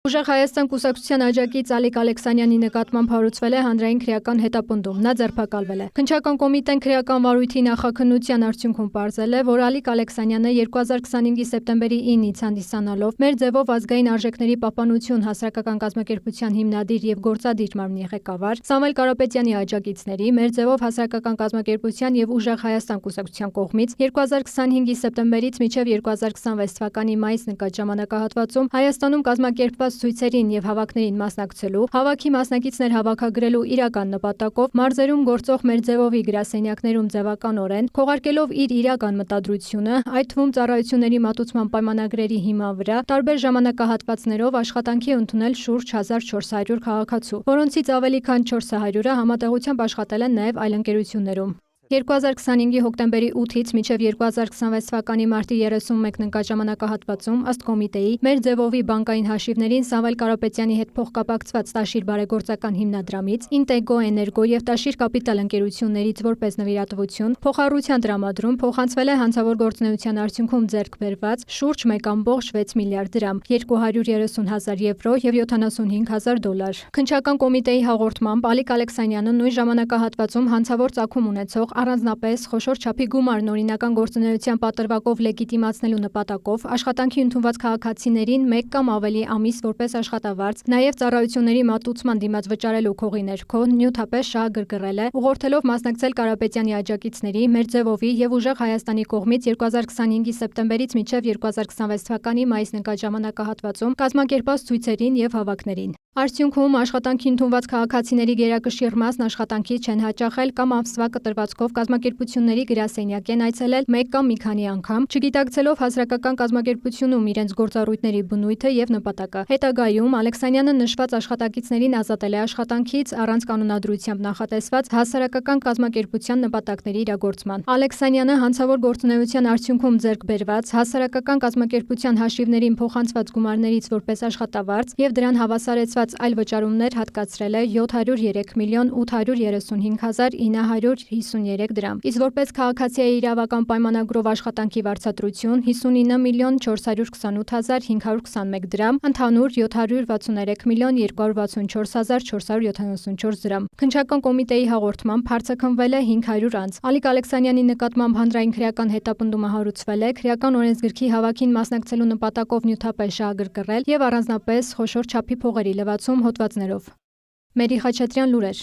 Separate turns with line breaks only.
Ուժեղ Հայաստան կուսակցության աջակից Ալիկ Ալեքսանյանի նկատմամբ հարուցվել է հանրային քրեական հետապնդում, նա ձերբակալվել է։ Քննչական կոմիտեն քրեական վարույթի նախաքննության արդյունքում պարզել է, որ Ալիկ Ալեքսանյանը 2025-ի սեպտեմբերի 9-ից հանդիսանալով մեր ձևով ազգային արժեքների պահպանություն հասարակական կազմակերպության հիմնադիր եւ գործադիր մարմնի ղեկավար, Սամվել Կարապետյանի աջակիցների, մեր ձևով հասարակական կազմակերպության եւ Ուժեղ Հայաստան կուսակցության կողմից 2025-ի սեպտեմբերից մինչեւ 2026 թվականի մայիս նկատ ժամանակահատվածում Հայաստանում կազմակերպված ցույցերին եւ հավաքներին մասնակցելու, հավաքի մասնակիցներ հավաքագրելու իրական նպատակով մարզերում գործող մեր ձևովի գրասենյակներում ձևականորեն քողարկելով իր իրական մտադրությունը, այդ թվում ծառայությունների մատուցման պայմանագրերի հիման վրա տարբեր ժամանակահատվածներով աշխատանքի ընդունել շուրջ 1400 քաղաքացու, որոնցից ավելի քան 400-ը համատեղությամբ աշխատել են նաեւ այլ ընկերություններում։ 2025-ի հոկտեմբերի 8-ից մինչև 2026 թվականի մարտի 31 նկատ ժամանակահատվածում ըստ կոմիտեի մեր ձևովի բանկային հաշիվներին Սամվել Կարապետյանի հետ փոխկապակցված Տաշիր բարեգործական հիմնադրամից, Ինտեգո Էներգո եւ Տաշիր Կապիտալ ընկերություններից որպես նվիրատվություն փոխառության տրամադրում փոխանցվել է հանցավոր գործունեության արդյունքում ձեռք բերված շուրջ 1.6 միլիարդ դրամ, 230,000 եվրո եւ 75,000 դոլար։ Քննչական կոմիտեի հաղորդմամբ Ալիկ Ալեքսանյանը նույն ժամանակահատվածում հանցավոր ծագում ունեցող առանձնապես խոշոր չափի գումարն օրինական գործունեության պատրվակով լեգիտիմացնելու նպատակով աշխատանքի ընդունված քաղաքացիներին 1 կամ ավելի ամիս որպես աշխատավարձ, նաև ծառայությունների մատուցման դիմաց վճարելու քողի ներքո նյութապես շահագրգռել է, ուղղորդելով մասնակցել Կարապետյանի աջակիցների, մեր ձևովի եւ Ուժեղ Հայաստանի կողմից 2025-ի սեպտեմբերից մինչև 2026 թվականի մայիս նկատ ժամանակահատվածում կազմակերպած ցույցերին եւ հավաքներին։ Արդյունքում աշխատանքի ընդունված քաղաքացիների գերակշիռ մասն աշխատանքի չեն հաճախել կամ ամսվա կտրվածքով կազմակերպությունների գրասենյակ են այցելել մեկ կամ մի քանի անգամ, չգիտակցելով հասարակական կազմակերպությունում իրենց գործառույթների բնույթը եւ նպատակը։ Հետագայում Ալեքսանյանը նշված աշխատակիցներին ազատել է աշխատանքից առանց կանոնադրությամբ նախատեսված հասարակական կազմակերպության նպատակների իրագործման։ Ալեքսանյանը հանցավոր գործունեության արդյունքում ձեռք բերված հասարակական կազմակերպության հաշիվներին փոխանցված գումարներից որպես աշխատավարձ եւ դրան հավասարեցված այլ վճարումներ հատկացրել է 703 միլիոն 835,953 դրամ, իսկ որպես քաղաքացիայի իրավական պայմանագրով աշխատանքի վարձատրություն 59 միլիոն 428,521 դրամ, ընդհանուր 763 միլիոն 264,474 դրամ։ Քննչական կոմիտեի հաղորդմամբ հարցը քննվել է 500 անց։ Ալիկ Ալեքսանյանի նկատմամբ հանրային քրեական հետապնդումը հարուցվել է քրեական օրենսգրքի հավաքին մասնակցելու նպատակով նյութապես շահագրգռել եւ առանձնապես խոշոր չափի փողերի լվացում հոդվածներով։ Մերի Խաչատրյան, լուրեր։